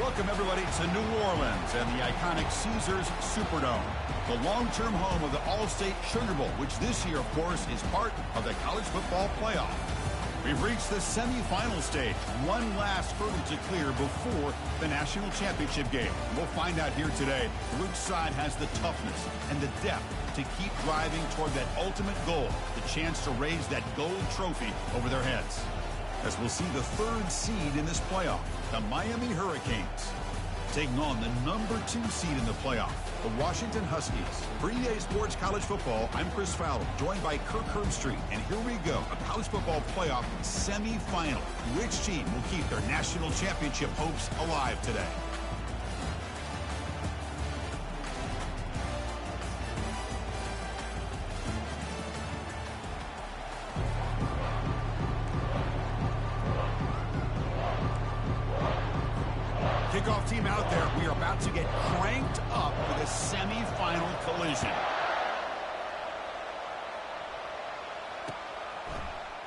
Welcome, everybody, to New Orleans and the iconic Caesars Superdome, the long-term home of the All-State Sugar Bowl, which this year, of course, is part of the college football playoff. We've reached the semifinal stage, one last hurdle to clear before the national championship game. We'll find out here today which side has the toughness and the depth to keep driving toward that ultimate goal, the chance to raise that gold trophy over their heads. As we'll see the third seed in this playoff, the Miami Hurricanes, taking on the number 2 seed in the playoff, the Washington Huskies. For EA Sports College Football, I'm Chris Fowler, joined by Kirk Herbstreit. And here we go, a college football playoff semifinal. Which team will keep their national championship hopes alive today? Kickoff team out there. We are about to get cranked up for the semifinal collision.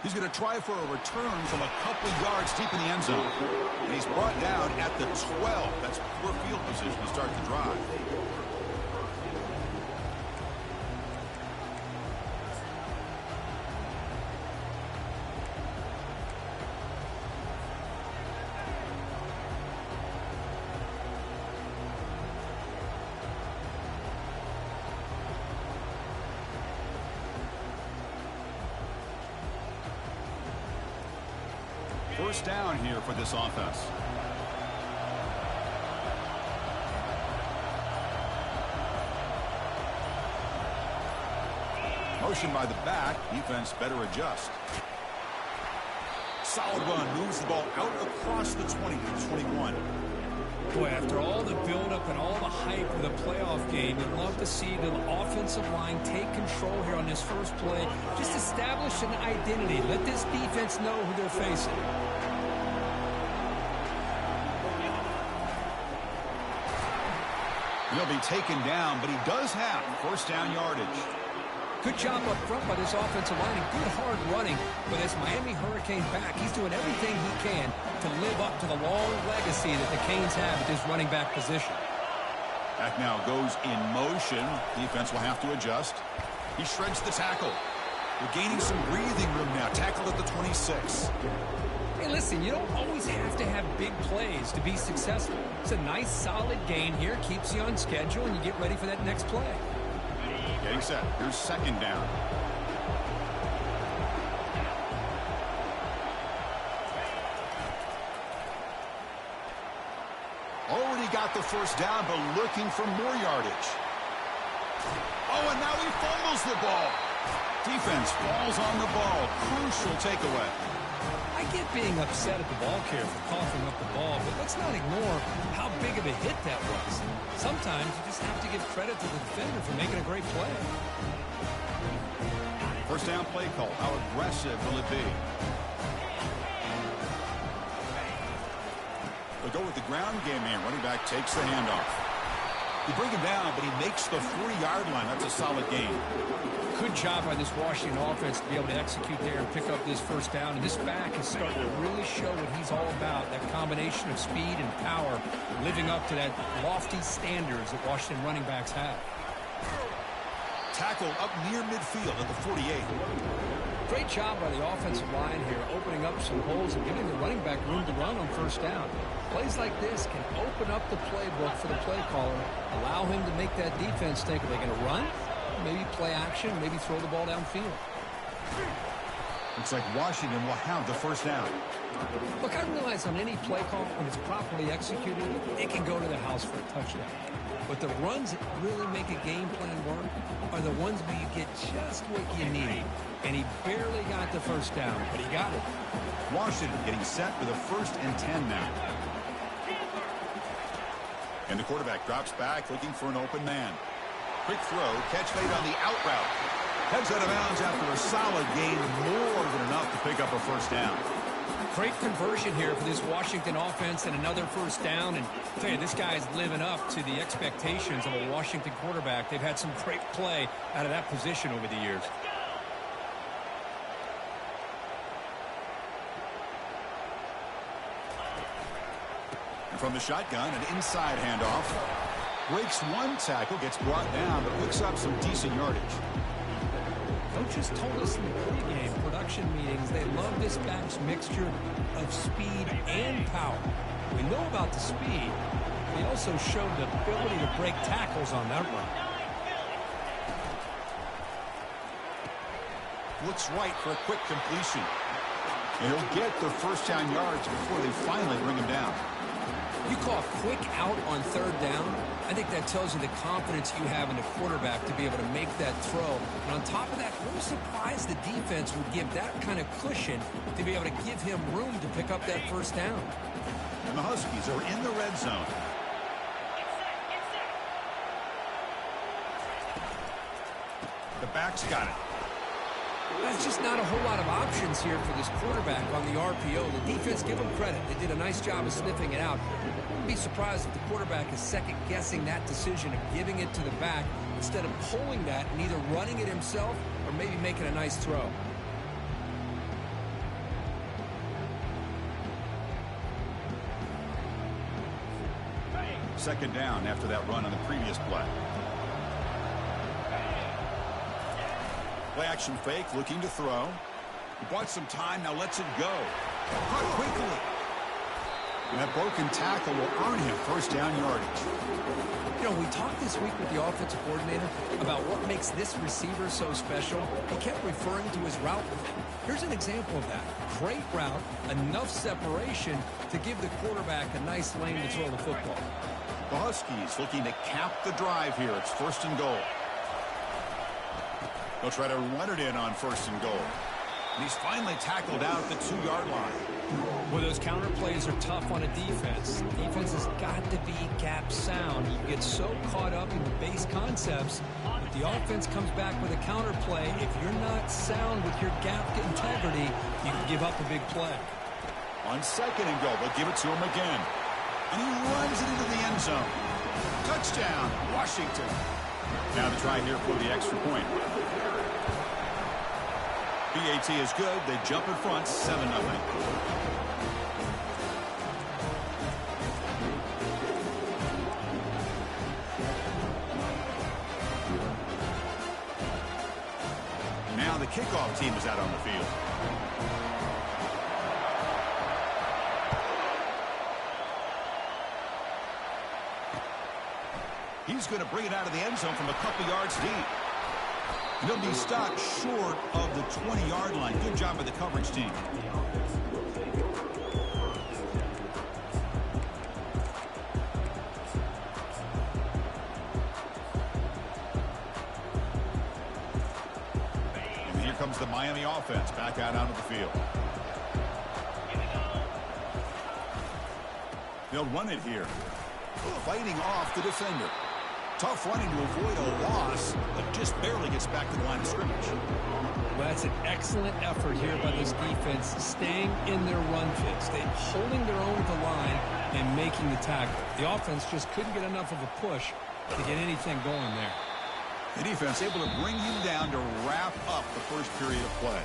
He's going to try for a return from a couple yards deep in the end zone. And he's brought down at the 12. That's poor field position to start the drive. First down here for this offense. Motion by the back. Defense better adjust. Solid run. Moves the ball out across the 20 to the 21. Boy, after all the buildup and all the hype of the playoff game, you'd love to see the offensive line take control here on this first play. Just establish an identity. Let this defense know who they're facing. He'll be taken down, but he does have first down yardage. Good job up front by this offensive line and good hard running with this Miami Hurricane back. He's doing everything he can to live up to the long legacy that the Canes have at this running back position. Back now goes in motion. Defense will have to adjust. He shreds the tackle. They're gaining some breathing room now. Tackled at the 26. Hey, listen, you don't always have to have big plays to be successful. It's a nice, solid gain here. Keeps you on schedule, and you get ready for that next play. Getting set. Here's second down. Already got the first down, but looking for more yardage. Oh, and now he fumbles the ball. Defense falls on the ball. Crucial takeaway. I get being upset at the ball carrier for coughing up the ball, but let's not ignore how big of a hit that was. Sometimes you just have to give credit to the defender for making a great play. First down play call. How aggressive will it be? They'll go with the ground game here. Running back takes the handoff. You bring him down, but he makes the 4-yard line. That's a solid gain. Good job by this Washington offense to be able to execute there and pick up this first down. And this back is starting to really show what he's all about, that combination of speed and power, living up to that lofty standards that Washington running backs have. Tackle up near midfield at the 48. Great job by the offensive line here, opening up some holes and giving the running back room to run on first down. Plays like this can open up the playbook for the play caller, allow him to make that defense think, are they going to run? Maybe play action, maybe throw the ball downfield. Looks like Washington will have the first down. Look, I realize on any play call, when it's properly executed, it can go to the house for a touchdown. But the runs that really make a game plan work are the ones where you get just what you need. And he barely got the first down, but he got it. Washington getting set for the 1st and 10 now. And the quarterback drops back, looking for an open man. Quick throw, catch made on the out route. Heads out of bounds after a solid gain, more than enough to pick up a first down. Great conversion here for this Washington offense and another first down. And I'll tell you, this guy's living up to the expectations of a Washington quarterback. They've had some great play out of that position over the years. From the shotgun, an inside handoff. Breaks one tackle, gets brought down, but picks up some decent yardage. Coaches told us in the pregame production meetings they love this back's mixture of speed and power. We know about the speed. He also showed the ability to break tackles on that run. Looks right for a quick completion. And he'll get the first down yards before they finally bring him down. You call a quick out on third down, I think that tells you the confidence you have in the quarterback to be able to make that throw. And on top of that, I'm surprised the defense would give that kind of cushion to be able to give him room to pick up that first down. And the Huskies are in the red zone. The back's got it. There's just not a whole lot of options here for this quarterback on the RPO. The defense, give them credit. They did a nice job of sniffing it out. I wouldn't be surprised if the quarterback is second-guessing that decision of giving it to the back instead of pulling that and either running it himself or maybe making a nice throw. Second down after that run on the previous play. Play action fake, looking to throw. He bought some time, now lets it go. Caught quickly. And that broken tackle will earn him first down yardage. You know, we talked this week with the offensive coordinator about what makes this receiver so special. He kept referring to his route. Here's an example of that. Great route, enough separation to give the quarterback a nice lane to throw the football. The Huskies looking to cap the drive here. It's first and goal. They'll try to run it in on first and goal. And he's finally tackled out at the 2-yard line. Well, those counter plays are tough on a defense. Defense has got to be gap sound. You get so caught up in the base concepts. If the offense comes back with a counter play, if you're not sound with your gap integrity, you can give up a big play. On second and goal, they'll give it to him again. And he runs it into the end zone. Touchdown, Washington. Now the try here for the extra point. PAT is good. They jump in front, 7-0. Now the kickoff team is out on the field. He's going to bring it out of the end zone from a couple yards deep. He'll be stopped short of the 20-yard line. Good job by the coverage team. And here comes the Miami offense back out onto the field. They'll run it here. Fighting off the defender. Tough running to avoid a loss, but just barely gets back to the line of scrimmage. Well, that's an excellent effort here by this defense, staying in their run fit, holding their own at the line and making the tackle. The offense just couldn't get enough of a push to get anything going there. The defense able to bring him down to wrap up the first period of play.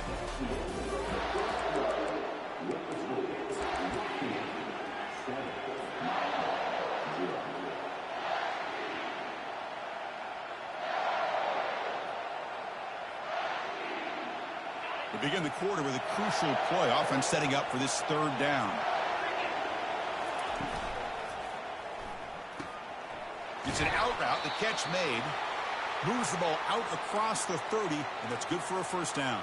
We begin the quarter with a crucial play. Offense setting up for this third down. It's an out route. The catch made. Moves the ball out across the 30, and that's good for a first down.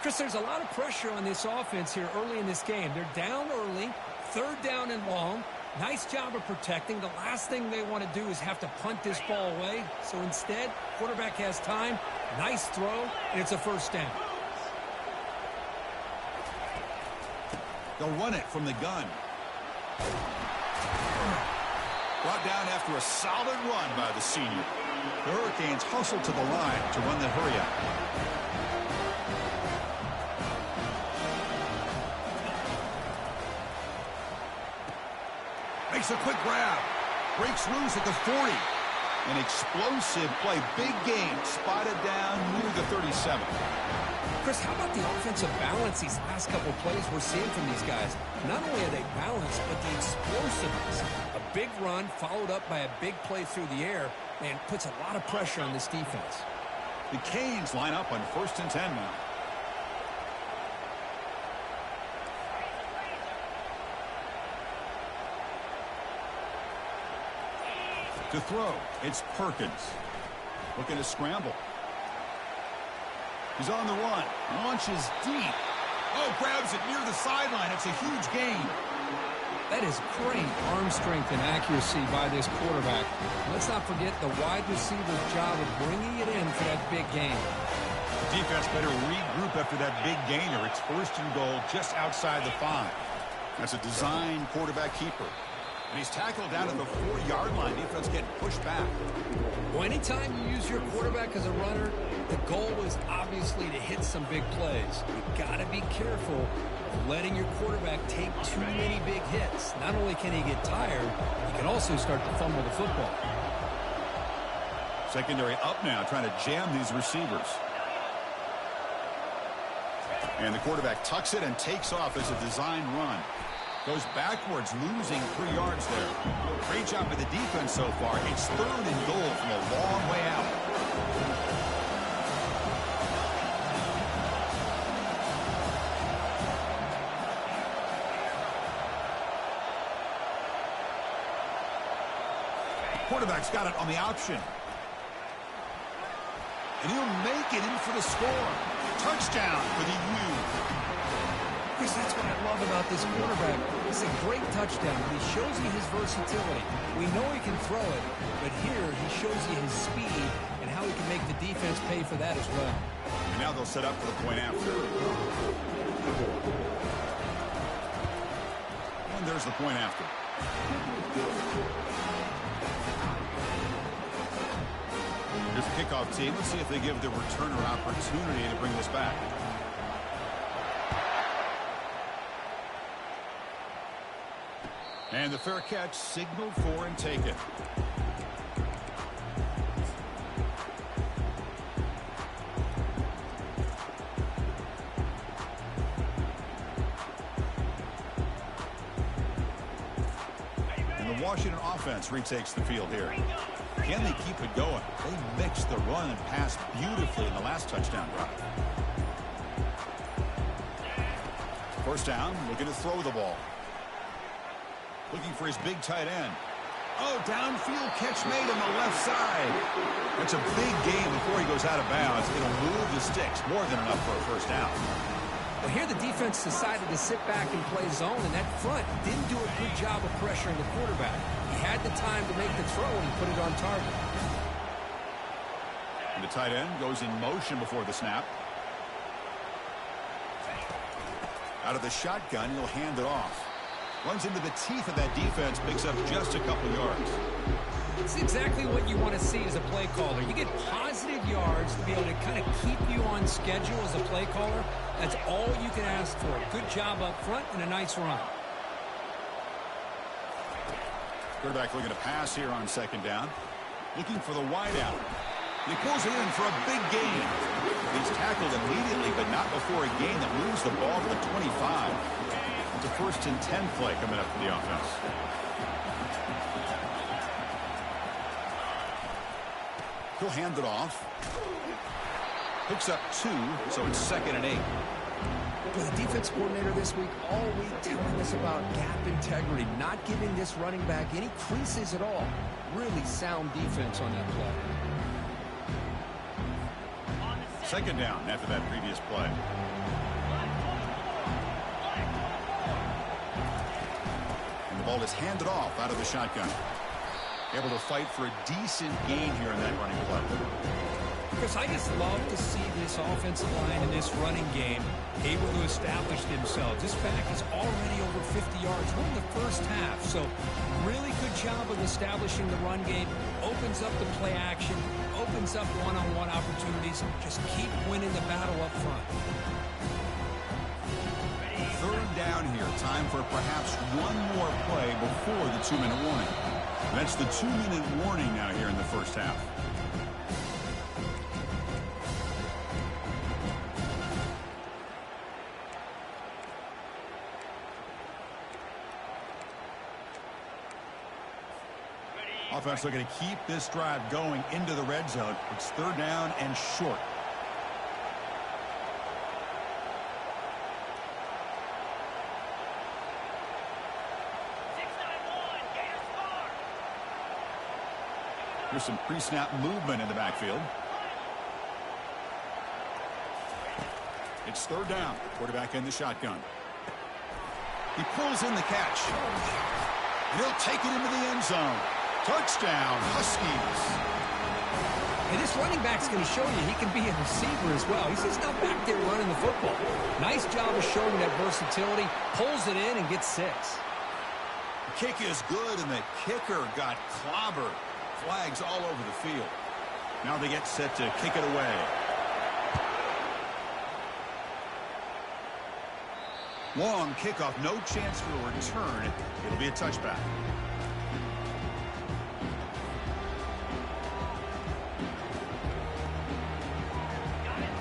Chris, there's a lot of pressure on this offense here early in this game. They're down early, third down and long. Nice job of protecting. The last thing they want to do is have to punt this ball away. So instead, quarterback has time. Nice throw, and it's a first down. They'll run it from the gun. Brought down after a solid run by the senior. The Hurricanes hustle to the line to run the hurry up. Makes a quick grab. Breaks loose at the 40. An explosive play. Big game. Spotted down near the 37. Chris, how about the offensive balance these last couple of plays we're seeing from these guys? Not only are they balanced, but the explosiveness. A big run followed up by a big play through the air, and puts a lot of pressure on this defense. The Canes line up on 1st and 10 now. To throw, it's Perkins. Looking to scramble. He's on the run. Launches deep. Oh, grabs it near the sideline. It's a huge gain. That is great arm strength and accuracy by this quarterback. Let's not forget the wide receiver's job of bringing it in for that big gain. The defense better regroup after that big gainer. It's 1st and goal just outside the 5. That's a design quarterback keeper. And he's tackled down at the 4-yard line. Defense getting pushed back. Well, anytime you use your quarterback as a runner, the goal is obviously to hit some big plays. You've got to be careful of letting your quarterback take too many big hits. Not only can he get tired, he can also start to fumble the football. Secondary up now, trying to jam these receivers. And the quarterback tucks it and takes off as a design run. Goes backwards, losing 3 yards there. Great job by the defense so far. It's 3rd and goal from a long way out. Quarterback's got it on the option. And he'll make it in for the score. Touchdown for the U. Chris, that's what I love about this quarterback. It's a great touchdown. He shows you his versatility. We know he can throw it, but here he shows you his speed and how he can make the defense pay for that as well. And now they'll set up for the point after. And there's the point after. Here's the kickoff team. Let's see if they give the returner opportunity to bring this back. And the fair catch signaled for and taken. And the Washington offense retakes the field here. Can they keep it going? They mixed the run and pass beautifully in the last touchdown drive. 1st down, looking to throw the ball. Looking for his big tight end. Oh, downfield catch made on the left side. That's a big gain before he goes out of bounds. It'll move the sticks. More than enough for a 1st down. Well, here the defense decided to sit back and play zone, and that front didn't do a good job of pressuring the quarterback. He had the time to make the throw, and he put it on target. And the tight end goes in motion before the snap. Out of the shotgun, he'll hand it off. Runs into the teeth of that defense, picks up just a couple yards. It's exactly what you want to see as a play caller. You get positive yards to be able to kind of keep you on schedule as a play caller. That's all you can ask for. Good job up front and a nice run. Quarterback looking to pass here on 2nd down. Looking for the wide out. He pulls it in for a big gain. He's tackled immediately, but not before a gain that moves the ball to the 25. It's a 1st and 10 play coming up for the offense. He'll hand it off. Picks up 2, so it's 2nd and 8. Well, the defense coordinator this week all week telling us about gap integrity, not giving this running back any creases at all. Really sound defense on that play. 2nd down after that previous play. And the ball is handed off out of the shotgun. Able to fight for a decent gain here in that running play. Because I just love to see this offensive line in this running game able to establish themselves. This back is already over 50 yards in the first half. So really good job of establishing the run game. Opens up the play action. Opens up one-on-one opportunities. Just keep winning the battle up front. 3rd down here. Time for perhaps one more play before the 2-minute warning. That's the 2-minute warning now here in the first half. offense looking to keep this drive going into the red zone. It's third down and short. Here's some pre-snap movement in the backfield. It's third down. Quarterback in the shotgun. He pulls in the catch. And he'll take it into the end zone. Touchdown, Huskies. And this running back's going to show you he can be a receiver as well. He's just not back there running the football. Nice job of showing that versatility. Pulls it in and gets 6. The kick is good, and the kicker got clobbered. Flags all over the field. Now they get set to kick it away. Long kickoff, no chance for a return. It'll be a touchback.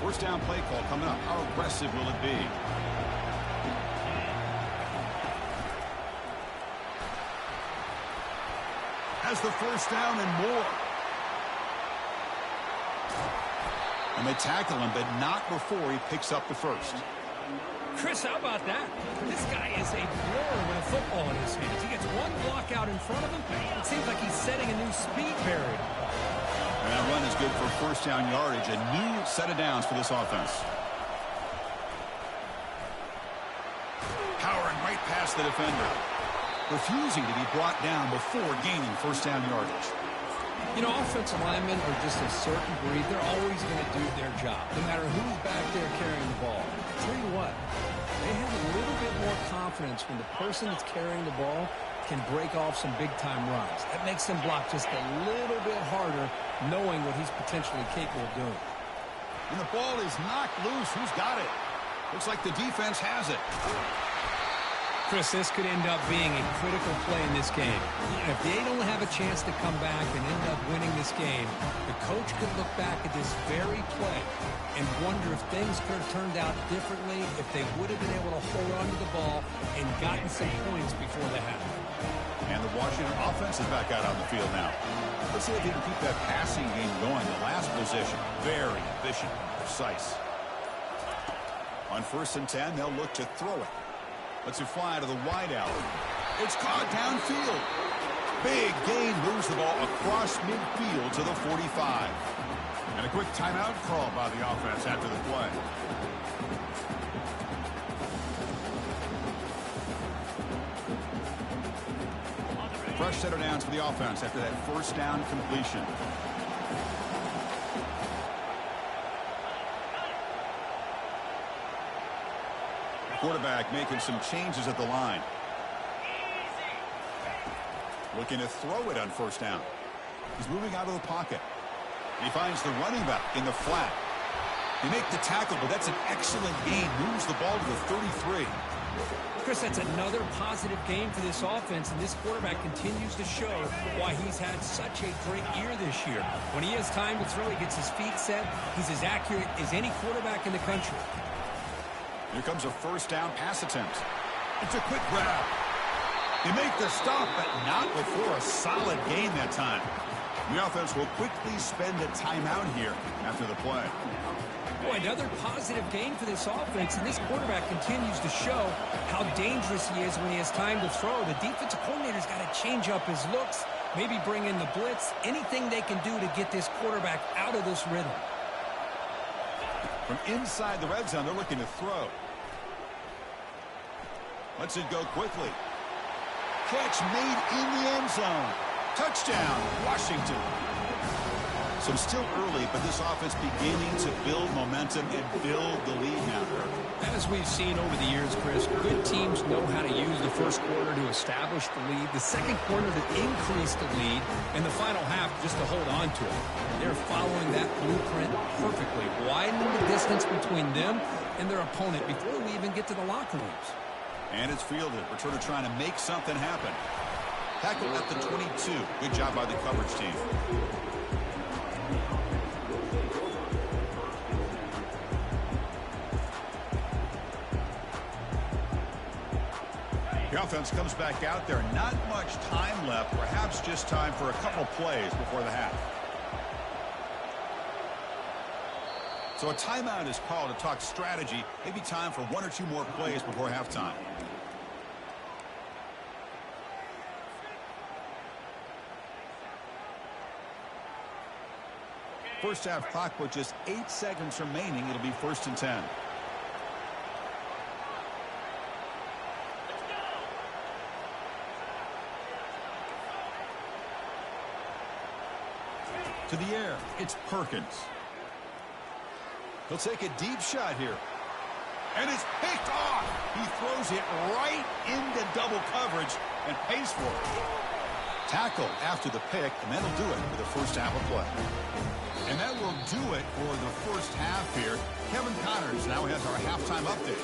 First down play call coming up. How aggressive will it be? Has the first down and more. And they tackle him, but not before he picks up the first. Chris, how about that? This guy is a blower with a football in his hands. He gets one block out in front of him. It seems like he's setting a new speed barrier. And that run is good for first down yardage. A new set of downs for this offense. Powering right past the defender. Refusing to be brought down before gaining first down yardage. You know, offensive linemen are just a certain breed. They're always going to do their job, no matter who's back there carrying the ball. I'll tell you what, they have a little bit more confidence when the person that's carrying the ball can break off some big-time runs. That makes them block just a little bit harder, knowing what he's potentially capable of doing. And the ball is knocked loose. Who's got it? Looks like the defense has it. Chris, this could end up being a critical play in this game. If they don't have a chance to come back and end up winning this game, the coach could look back at this very play and wonder if things could have turned out differently, if they would have been able to hold on to the ball and gotten some points before the half. And the Washington offense is back out on the field now. Let's see if he can keep that passing game going. The last possession, very efficient and precise. On 1st and 10, they'll look to throw it. Lets it fly to the wideout. It's caught downfield. Big gain, moves the ball across midfield to the 45. And a quick timeout call by the offense after the play. Fresh set of downs for the offense after that first down completion. Quarterback making some changes at the line. Looking to throw it on first down. He's moving out of the pocket. He finds the running back in the flat. They make the tackle, but that's an excellent gain. Moves the ball to the 33. Chris, that's another positive game for this offense, and this quarterback continues to show why he's had such a great year this year. When he has time to throw, he gets his feet set. He's as accurate as any quarterback in the country. Here comes a first down pass attempt. It's a quick grab. They make the stop, but not before a solid gain that time. The offense will quickly spend a timeout here after the play. Boy, another positive gain for this offense, and this quarterback continues to show how dangerous he is when he has time to throw. The defensive coordinator's got to change up his looks, maybe bring in the blitz, anything they can do to get this quarterback out of this rhythm. From inside the red zone, they're looking to throw. Lets it go quickly. Catch made in the end zone. Touchdown, Washington. So still early, but this offense beginning to build momentum and build the lead now. As we've seen over the years, Chris, good teams know how to use the first quarter to establish the lead, the second quarter to increase the lead, and the final half just to hold on to it. They're following that blueprint perfectly, widening the distance between them and their opponent before we even get to the locker rooms. And it's fielded. Returner trying to make something happen. Tackle at the 22. Good job by the coverage team. The offense comes back out there. Not much time left. Perhaps just time for a couple plays before the half. So a timeout is called to talk strategy. Maybe time for one or two more plays before halftime. First half clock with just 8 seconds remaining. It'll be 1st and 10. To the air, it's Perkins. He'll take a deep shot here. And it's picked off. He throws it right into double coverage and pays for it. Tackle after the pick, and that'll do it for the first half of play. And that will do it for the first half here. Kevin Connors now has our halftime update.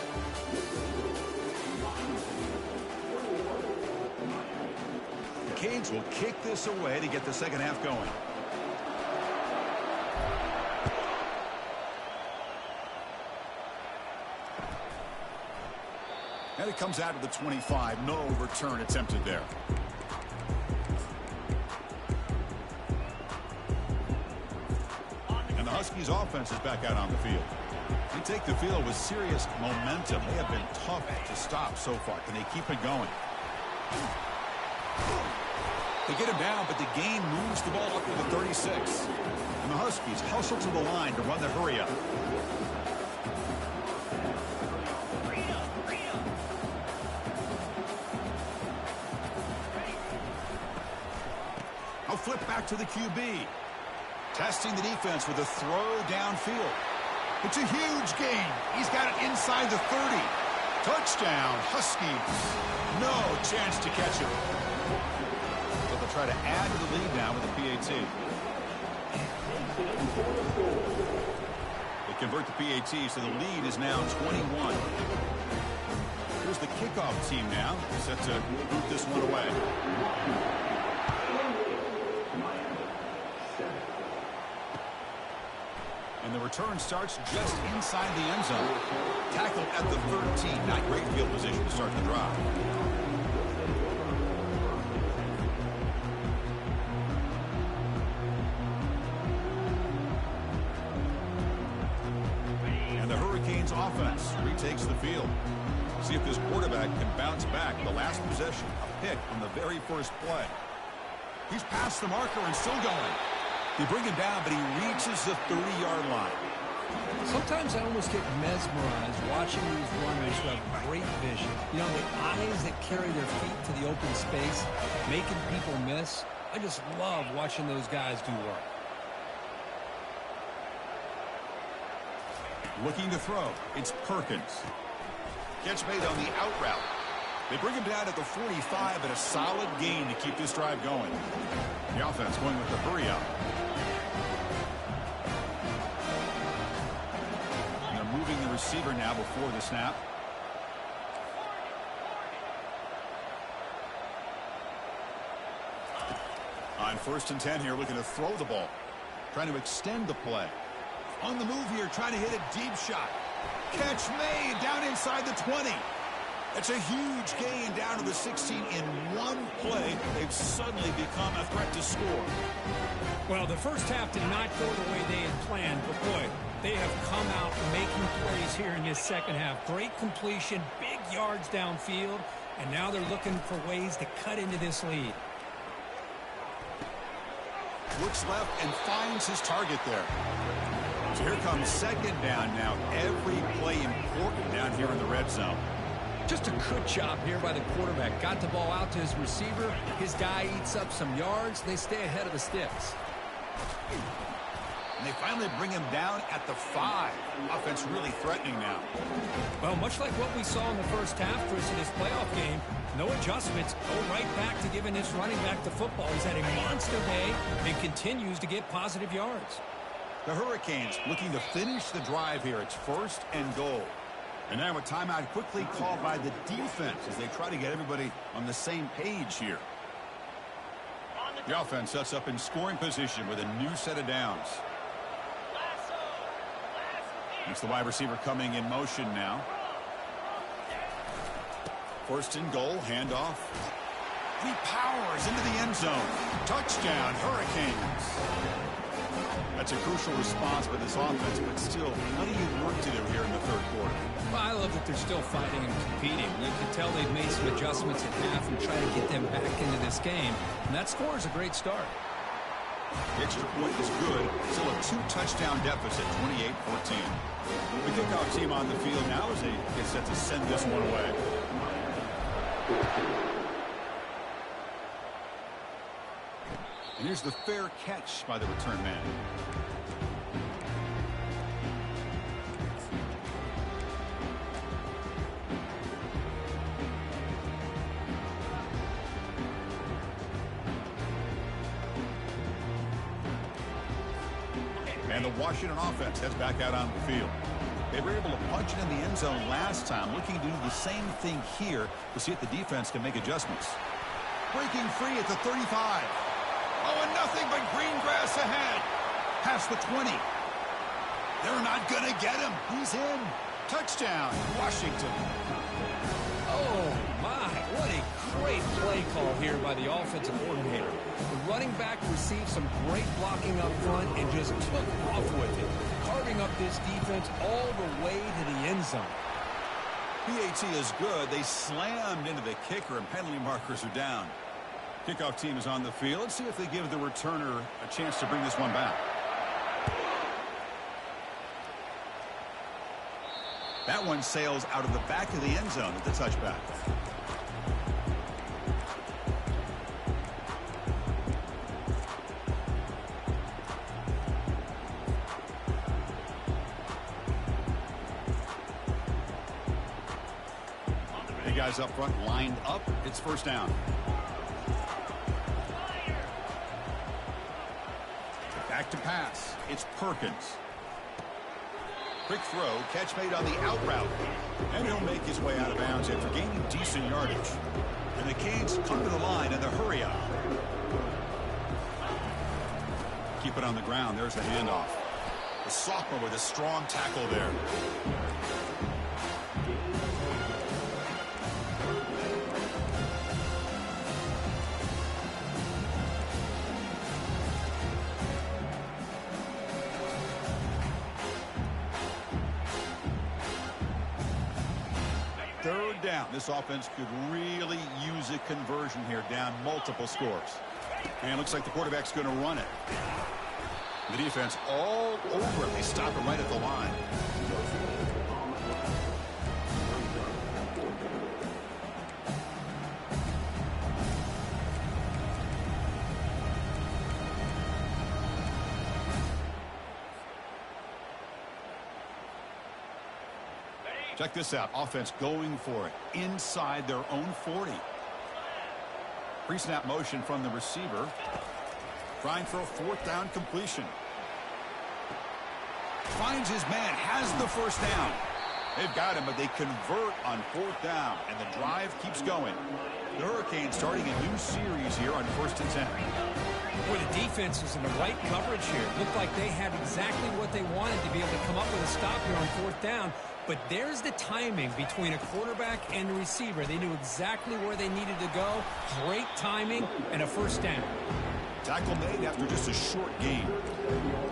The Canes will kick this away to get the second half going. And it comes out of the 25. No return attempted there. And the Huskies offense is back out on the field. They take the field with serious momentum. They have been tough to stop so far. Can they keep it going? They get him down, but the gain moves the ball up to the 36. And the Huskies hustle to the line to run the hurry up. I'll flip back to the QB. Testing the defense with a throw downfield. It's a huge gain. He's got it inside the 30. Touchdown, Huskies. No chance to catch him. So they'll try to add to the lead now with the PAT. They convert the PAT, so the lead is now 21. Here's the kickoff team now, set to boot this one away. And the return starts just inside the end zone. Tackled at the 13. Not great field position to start the drive. And the Hurricanes offense retakes the field. See if this quarterback can bounce back. The last possession, a pick on the very first play. He's past the marker and still going. They bring him down, but he reaches the 30-yard line. Sometimes I almost get mesmerized watching these runners who have great vision. You know, the eyes that carry their feet to the open space, making people miss. I just love watching those guys do work. Looking to throw. It's Perkins. Catch made on the out route. They bring him down at the 45, and a solid gain to keep this drive going. The offense going with the hurry up. And they're moving the receiver now before the snap. On 1st and 10 here, looking to throw the ball. Trying to extend the play. On the move here, trying to hit a deep shot. Catch made down inside the 20. It's a huge gain down to the 16 in one play. They've suddenly become a threat to score. Well, the first half did not go the way they had planned, but boy, they have come out making plays here in this second half. Great completion, big yards downfield, and now they're looking for ways to cut into this lead. Looks left and finds his target there. So here comes second down now. Every play important down here in the red zone. Just a good job here by the quarterback. Got the ball out to his receiver. His guy eats up some yards. They stay ahead of the sticks. And they finally bring him down at the 5. Offense really threatening now. Well, much like what we saw in the first half, Chris, in this playoff game, no adjustments. Go right back to giving this running back the football. He's had a monster day and continues to get positive yards. The Hurricanes looking to finish the drive here. It's 1st and goal. And now a timeout quickly called by the defense as they try to get everybody on the same page here. The offense sets up in scoring position with a new set of downs. It's the wide receiver coming in motion now. First and goal, handoff. He powers into the end zone. Touchdown, Hurricanes. That's a crucial response by this offense, but still plenty of work to do here in the third quarter. Well, I love that they're still fighting and competing. You can tell they've made some adjustments at half and try to get them back into this game. And that score is a great start. The extra point is good. Still a 2-touchdown deficit, 28-14. The kickoff team on the field now as they get set to send this one away. And here's the fair catch by the return man. And the Washington offense heads back out on the field. They were able to punch it in the end zone last time, looking to do the same thing here to see if the defense can make adjustments. Breaking free at the 35. Oh, and nothing but green grass ahead. Past the 20. They're not going to get him. He's in. Touchdown, Washington. Oh, my. What a great play call here by the offensive coordinator. The running back received some great blocking up front and just took off with it, carving up this defense all the way to the end zone. PAT is good. They slammed into the kicker, and penalty markers are down. Kickoff team is on the field. Let's see if they give the returner a chance to bring this one back. That one sails out of the back of the end zone at the touchback. The guys up front lined up. It's first down. Back to pass. It's Perkins. Quick throw. Catch made on the out route. And he'll make his way out of bounds after gaining decent yardage. And the Canes come to the line in the hurry up. Keep it on the ground. There's the handoff. The sophomore with a strong tackle there. Third down. This offense could really use a conversion here, down multiple scores. And it looks like the quarterback's going to run it. The defense all over it. They stop it right at the line. Check this out. Offense going for it inside their own 40. Pre-snap motion from the receiver. Trying for a fourth down completion. Finds his man. Has the first down. They've got him, but they convert on fourth down. And the drive keeps going. The Hurricanes starting a new series here on 1st and 10. Boy, the defense was in the right coverage here. It looked like they had exactly what they wanted to be able to come up with a stop here on fourth down. But there's the timing between a quarterback and the receiver. They knew exactly where they needed to go. Great timing and a first down. Tackle made after just a short game.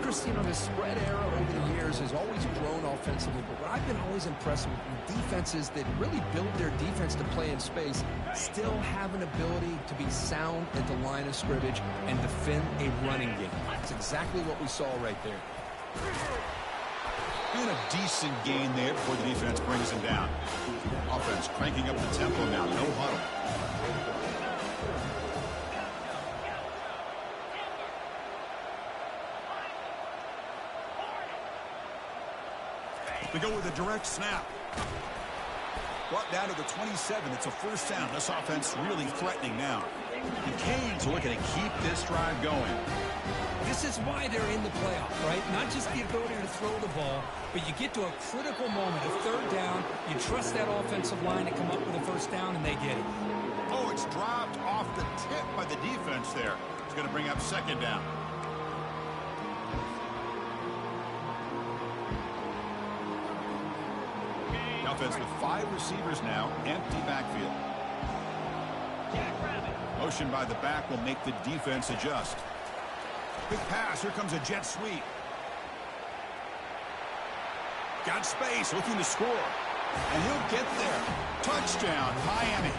Chris, you know, the spread era over the years has always grown offensively, but what I've been always impressed with defenses that really build their defense to play in space still have an ability to be sound at the line of scrimmage and defend a running game. That's exactly what we saw right there. And a decent gain there before the defense brings him down. Offense cranking up the tempo now. No huddle. They go with a direct snap. Brought down to the 27. It's a first down. This offense really threatening now. The Canes are looking to keep this drive going. This is why they're in the playoff, right? Not just the ability to throw the ball, but you get to a critical moment, a third down. You trust that offensive line to come up with a first down, and they get it. Oh, it's dropped off the tip by the defense there. It's going to bring up second down. The offense with 5 receivers now, empty backfield. Motion by the back will make the defense adjust. Quick pass. Here comes a jet sweep. Got space, looking to score. And he'll get there. Touchdown, Miami.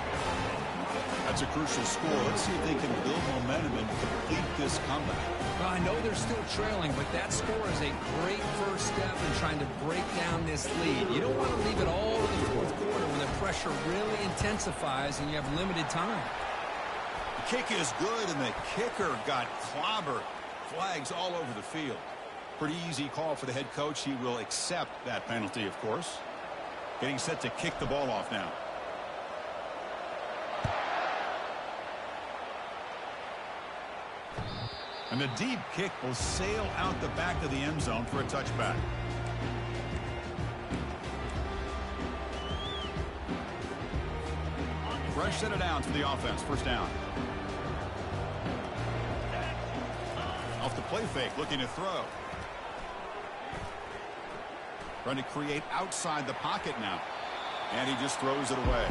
That's a crucial score. Let's see if they can build momentum and complete this comeback. Well, I know they're still trailing, but that score is a great first step in trying to break down this lead. You don't want to leave it all to the fourth quarter when the pressure really intensifies and you have limited time. The kick is good, and the kicker got clobbered. Flags all over the field. Pretty easy call for the head coach. He will accept that penalty, of course. Getting set to kick the ball off now. And the deep kick will sail out the back of the end zone for a touchback. Fresh set it down to the offense. First down. Off the play fake, looking to throw. Trying to create outside the pocket now. And he just throws it away.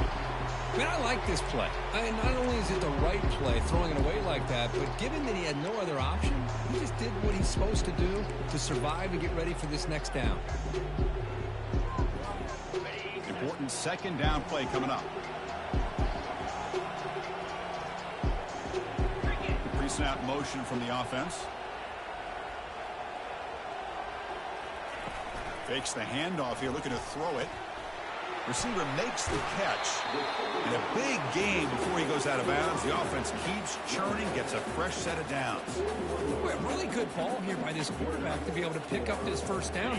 Man, I like this play. Not only is it the right play, throwing it away like that, but given that he had no other option, he just did what he's supposed to do to survive and get ready for this next down. Important second down play coming up. Pre-snap motion from the offense. Fakes the handoff here, looking to throw it. Receiver makes the catch. And a big gain before he goes out of bounds. The offense keeps churning, gets a fresh set of downs. Boy, a really good ball here by this quarterback to be able to pick up this first down.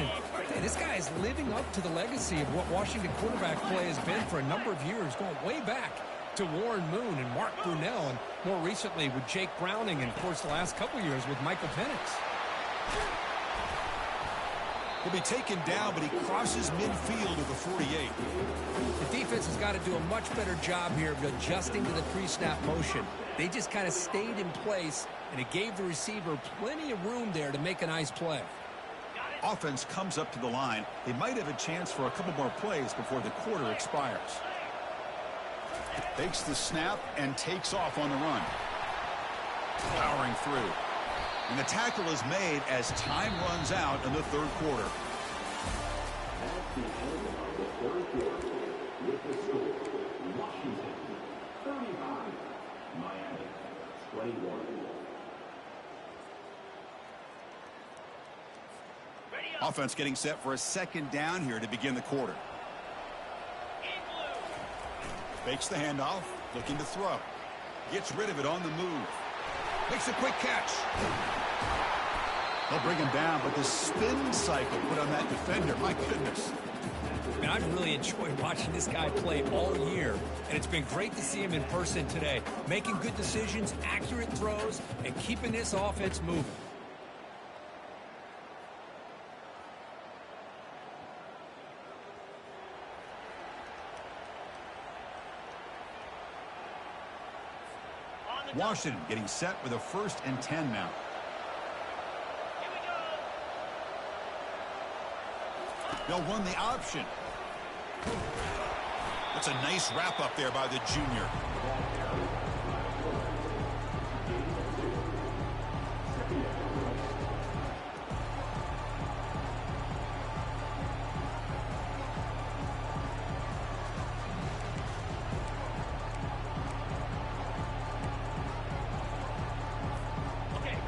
And this guy is living up to the legacy of what Washington quarterback play has been for a number of years, going way back to Warren Moon and Mark Brunell, and more recently with Jake Browning, and of course the last couple years with Michael Penix. Will be taken down, but he crosses midfield to the 48. The defense has got to do a much better job here of adjusting to the pre-snap motion. They just kind of stayed in place, and it gave the receiver plenty of room there to make a nice play. Offense comes up to the line. They might have a chance for a couple more plays before the quarter expires. Takes the snap and takes off on the run. Powering through. And the tackle is made as time runs out in the third quarter. That's the end of the third quarter with the score, Washington 35, Miami 21. Offense getting set for a second down here to begin the quarter. Fakes the handoff, looking to throw. Gets rid of it on the move. Makes a quick catch. They'll bring him down, but the spin cycle put on that defender, my goodness. Man, I've really enjoyed watching this guy play all year, and it's been great to see him in person today, making good decisions, accurate throws, and keeping this offense moving. Washington getting set with a 1st and 10 now. They'll run the option. That's a nice wrap up there by the junior.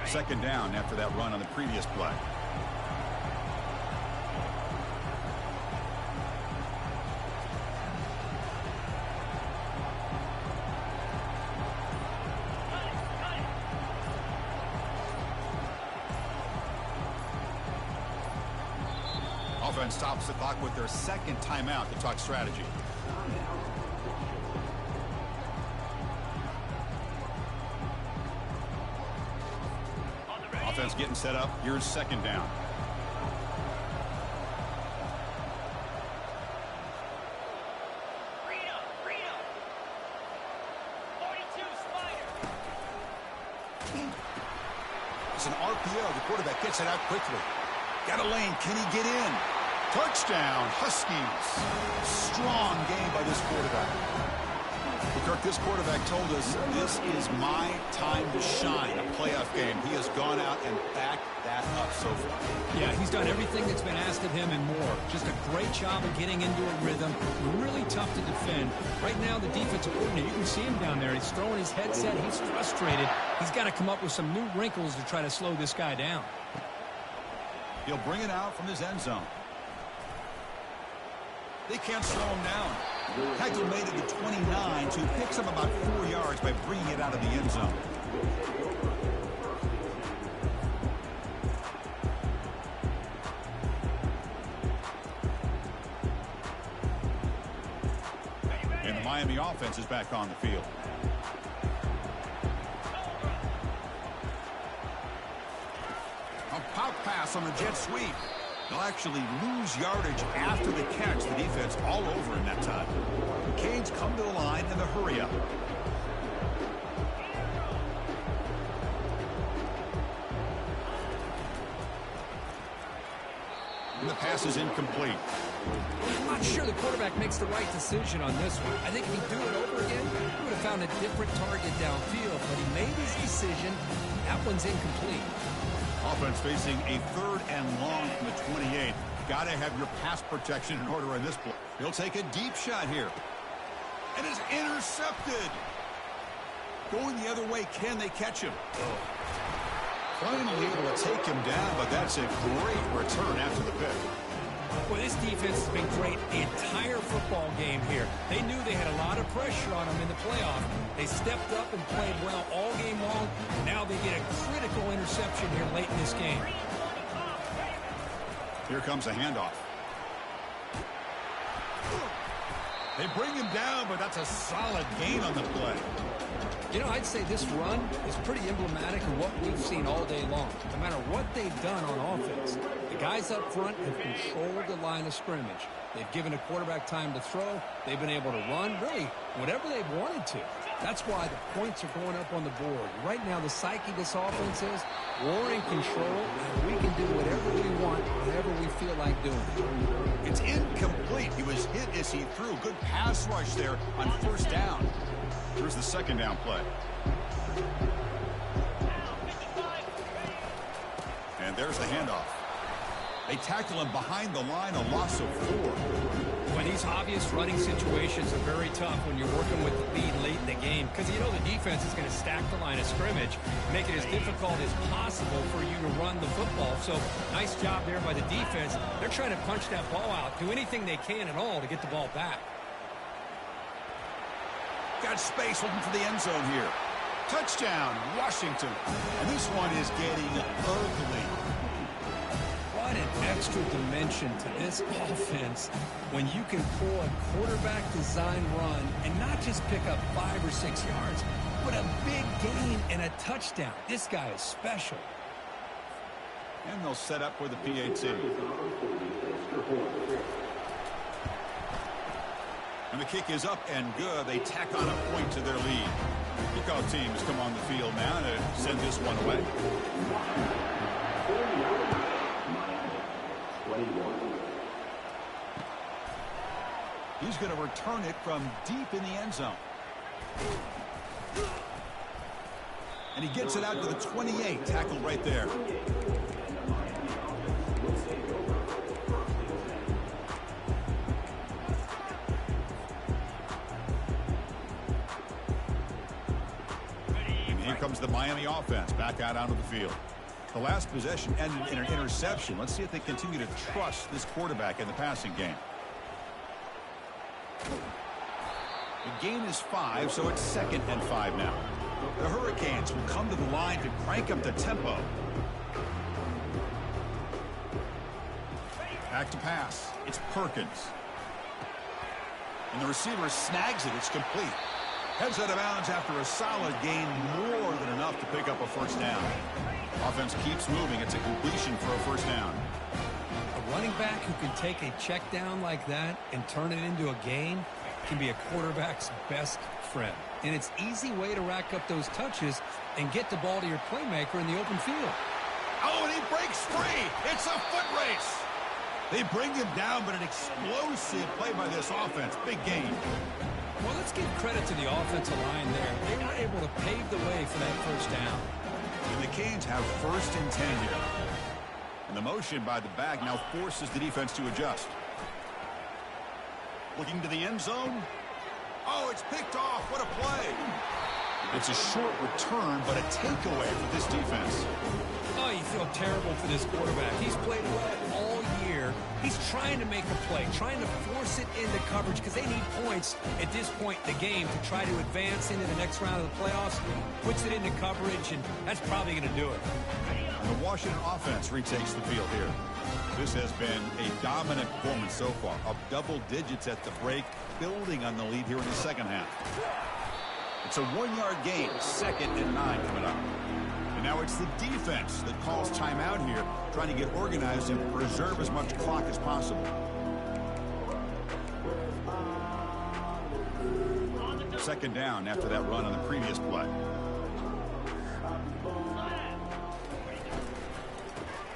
Second down after that run on the previous play. Offense stops the clock with their second timeout to talk strategy. Offense getting set up. Here's second down. It's an RPO. The quarterback gets it out quickly. Got a lane. Can he get in? Touchdown, Huskies. Strong game by this quarterback. The Kirk, this quarterback told us this is my time to shine, a playoff game. He has gone out and backed that up so far. Yeah, he's done everything that's been asked of him and more. Just a great job of getting into a rhythm. Really tough to defend. Right now, the defensive coordinator, you can see him down there. He's throwing his headset. He's frustrated. He's got to come up with some new wrinkles to try to slow this guy down. He'll bring it out from his end zone. They can't slow him down. Tackle made it to 29, so he picks up about 4 yards by bringing it out of the end zone. And the Miami offense is back on the field. A pop pass on the jet sweep. They'll actually lose yardage after the catch. The defense all over in that time. The Canes come to the line in the hurry up. And the pass is incomplete. I'm not sure the quarterback makes the right decision on this one. I think if he'd do it over again, he would have found a different target downfield. But he made his decision. That one's incomplete. Offense facing a 3rd and long from the 28. Got to have your pass protection in order in this play. He'll take a deep shot here. And it's intercepted. Going the other way, can they catch him? Finally able to take him down, but that's a great return after the pick. Well, this defense has been great the entire football game here. They knew they had a lot of pressure on them in the playoff. They stepped up and played well all game long. Now they get a critical interception here late in this game. Here comes a handoff. They bring him down, but that's a solid gain on the play. You know, I'd say this run is pretty emblematic of what we've seen all day long. No matter what they've done on offense, the guys up front have controlled the line of scrimmage. They've given a quarterback time to throw. They've been able to run, really, whatever they've wanted to. That's why the points are going up on the board. Right now, the psyche of this offense is we're in control, and we can do whatever we want, whatever we feel like doing. It's incomplete. He was hit as he threw. Good pass rush there on 1st down. Here's the 2nd down play. And there's the handoff. They tackle him behind the line, a loss of 4. When these obvious running situations are very tough when you're working with the lead late in the game, because you know the defense is going to stack the line of scrimmage, make it as difficult as possible for you to run the football. So nice job there by the defense. They're trying to punch that ball out, do anything they can at all to get the ball back. Got space looking for the end zone here. Touchdown, Washington. And this one is getting ugly. What an extra dimension to this offense when you can pull a quarterback design run and not just pick up 5 or 6 yards, but a big gain and a touchdown. This guy is special. And they'll set up for the PAT. And the kick is up and good. They tack on a point to their lead. Kickoff teams come on the field now to send this one away. He's going to return it from deep in the end zone. And he gets it out to the 28. Tackle right there. And here comes the Miami offense back out onto the field. The last possession ended in an interception. Let's see if they continue to trust this quarterback in the passing game. The gain is 5, so it's 2nd and 5 now. The Hurricanes will come to the line to crank up the tempo. Back to pass. It's Perkins. And the receiver snags it. It's complete. Heads out of bounds after a solid gain, more than enough to pick up a 1st down. Offense keeps moving. It's a completion for a 1st down. A running back who can take a check down like that and turn it into a gain can be a quarterback's best friend. And it's an easy way to rack up those touches and get the ball to your playmaker in the open field. Oh, and he breaks free. It's a foot race. They bring him down, but an explosive play by this offense. Big gain. Well, let's give credit to the offensive line there. They were able to pave the way for that first down. And the Canes have 1st and 10 here. And the motion by the back now forces the defense to adjust. Looking to the end zone. Oh, it's picked off. What a play. It's a short return, but a takeaway for this defense. Oh, you feel terrible for this quarterback. He's played well all year. He's trying to make a play, trying to force it into coverage because they need points at this point in the game to try to advance into the next round of the playoffs. Puts it into coverage, and that's probably going to do it. And the Washington offense retakes the field here. This has been a dominant performance so far, up double digits at the break, building on the lead here in the second half. It's a 1-yard gain, 2nd and 9 coming up. And now it's the defense that calls timeout here, trying to get organized and preserve as much clock as possible. Second down after that run on the previous play.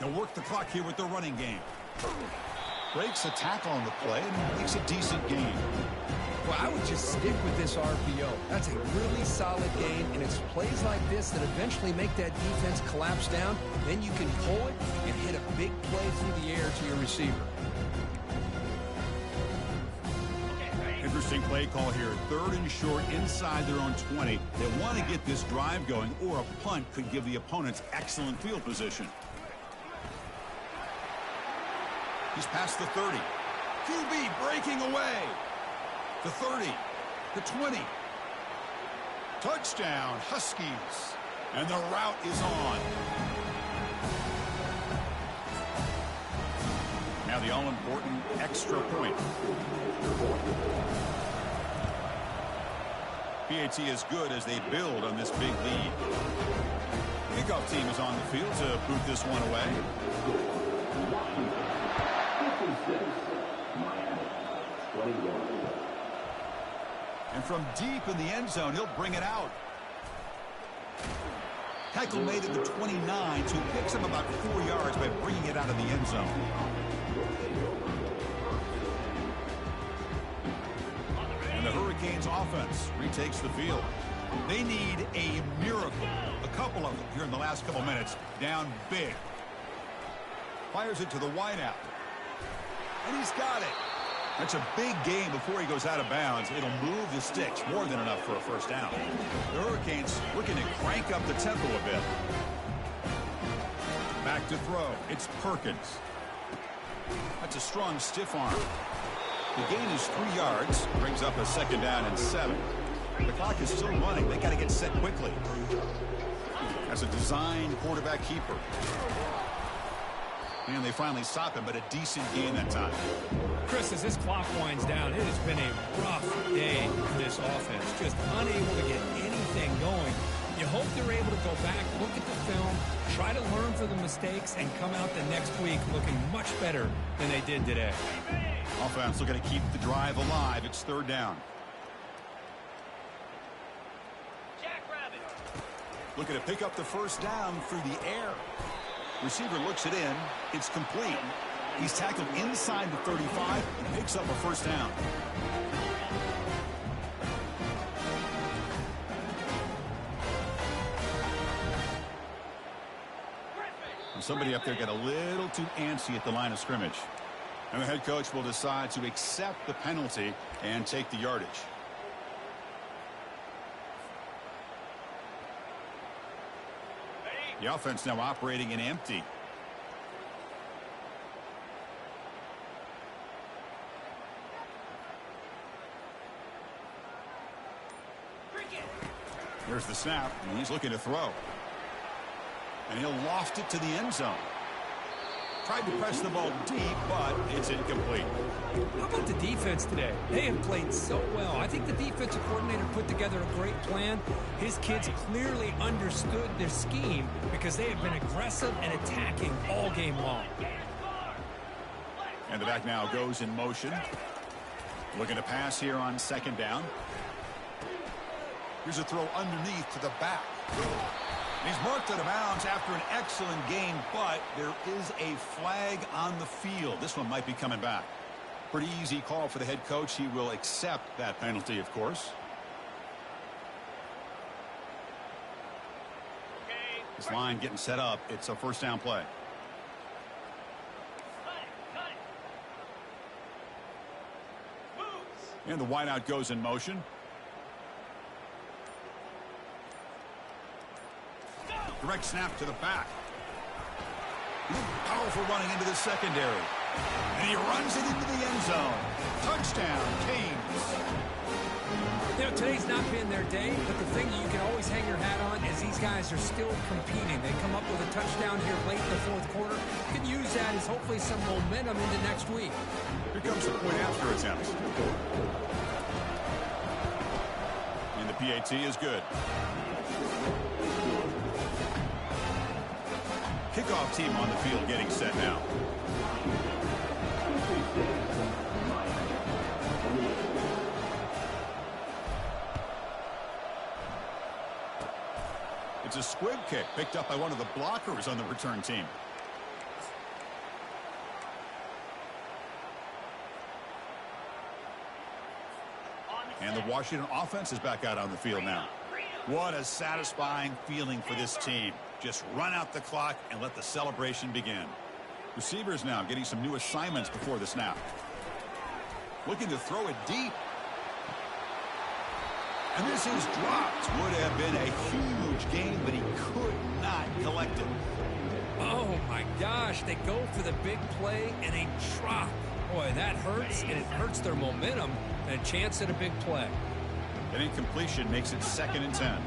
They'll work the clock here with the running game. Breaks a tackle on the play and makes a decent gain. Well, I would just stick with this RPO. That's a really solid game, and it's plays like this that eventually make that defense collapse down. Then you can pull it and hit a big play through the air to your receiver. Interesting play call here. 3rd and short inside their own 20. They want to get this drive going, or a punt could give the opponents excellent field position. He's past the 30. QB breaking away. The 30. The 20. Touchdown, Huskies. And the route is on. Now the all-important extra point. PAT is good as they build on this big lead. Kickoff team is on the field to boot this one away. And from deep in the end zone, he'll bring it out. Tackle made at the 29, so he picks him about 4 yards by bringing it out of the end zone. And the Hurricanes offense retakes the field. They need a miracle. A couple of them here in the last couple minutes, down big. Fires it to the wideout. And he's got it. That's a big gain before he goes out of bounds. It'll move the sticks, more than enough for a first down. The Hurricanes looking to crank up the tempo a bit. Back to throw. It's Perkins. That's a strong stiff arm. The gain is 3 yards. Brings up a 2nd down and 7. The clock is still running. They got to get set quickly. As a design quarterback keeper. And they finally stop him, but a decent gain that time. Chris, as this clock winds down, it has been a rough day for this offense. Just unable to get anything going. You hope they're able to go back, look at the film, try to learn from the mistakes, and come out the next week looking much better than they did today. Offense looking to keep the drive alive. It's 3rd down. Looking to pick up the first down through the air. Receiver looks it in. It's complete. He's tackled inside the 35 and picks up a first down. And somebody up there got a little too antsy at the line of scrimmage. And the head coach will decide to accept the penalty and take the yardage. The offense now operating in empty. There's the snap, and he's looking to throw. And he'll loft it to the end zone. Tried to press the ball deep, but it's incomplete. How about the defense today? They have played so well. I think the defensive coordinator put together a great plan. His kids clearly understood their scheme because they have been aggressive and attacking all game long. And the back now goes in motion. Looking to pass here on 2nd down. Here's a throw underneath to the back. He's marked out of bounds after an excellent game, but there is a flag on the field. This one might be coming back. Pretty easy call for the head coach. He will accept that penalty, of course. This line getting set up. It's a first down play. And the wideout goes in motion. Direct snap to the back. Powerful running into the secondary. And he runs it into the end zone. Touchdown, Canes. You know, today's not been their day, but the thing that you can always hang your hat on is these guys are still competing. They come up with a touchdown here late in the fourth quarter. You can use that as hopefully some momentum into next week. Here comes the point after attempt. And the PAT is good. Kickoff team on the field getting set now. It's a squib kick picked up by one of the blockers on the return team. And the Washington offense is back out on the field now. What a satisfying feeling for this team. Just run out the clock and let the celebration begin. Receivers now getting some new assignments before the snap. Looking to throw it deep. And this is dropped. Would have been a huge gain, but he could not collect it. Oh, my gosh. They go for the big play, and they drop. Boy, that hurts, and it hurts their momentum and a chance at a big play. An incompletion makes it 2nd and 10.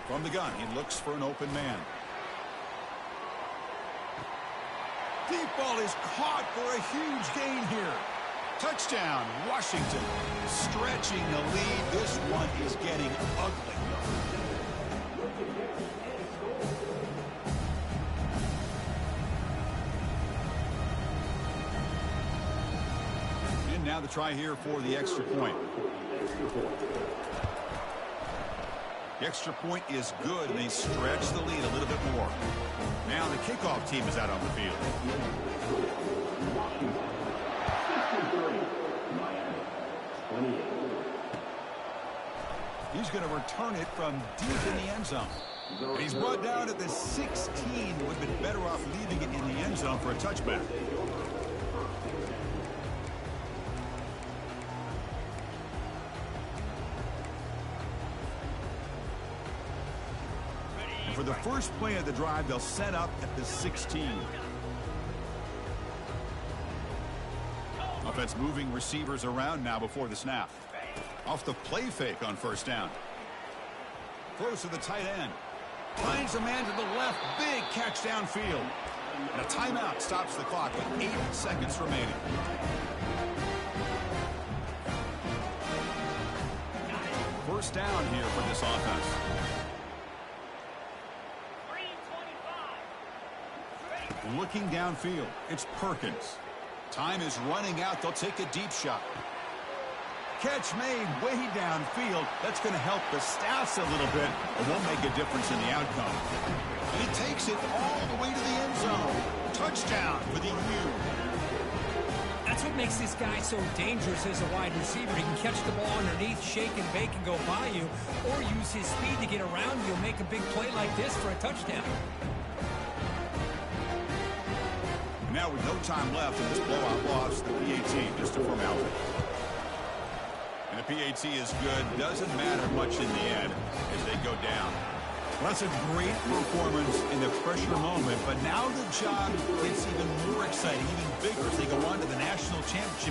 From the gun, he looks for an open man. Deep ball is caught for a huge gain here. Touchdown, Washington. Stretching the lead. This one is getting ugly. And now the try here for the extra point. The extra point is good, and they stretch the lead a little bit more. Now the kickoff team is out on the field. He's going to return it from deep in the end zone. And he's brought down at the 16. Would have been better off leaving it in the end zone for a touchback. For the first play of the drive, they'll set up at the 16. Offense moving receivers around now before the snap. Off the play fake on first down. Close to the tight end. Finds a man to the left. Big catch downfield. And a timeout stops the clock with 8 seconds remaining. First down here for this offense. Looking downfield, it's Perkins. Time is running out. They'll take a deep shot. Catch made way downfield. That's going to help the Staffs a little bit, but won't make a difference in the outcome. And he takes it all the way to the end zone. Touchdown for the U. That's what makes this guy so dangerous as a wide receiver. He can catch the ball underneath, shake and bake and go by you, or use his speed to get around you and make a big play like this for a touchdown. Now with no time left in this blowout loss, the PAT just a formality. And the PAT is good. Doesn't matter much in the end as they go down. Well, that's a great performance in the pressure moment, but now the job gets even more exciting, even bigger as they go on to the national championship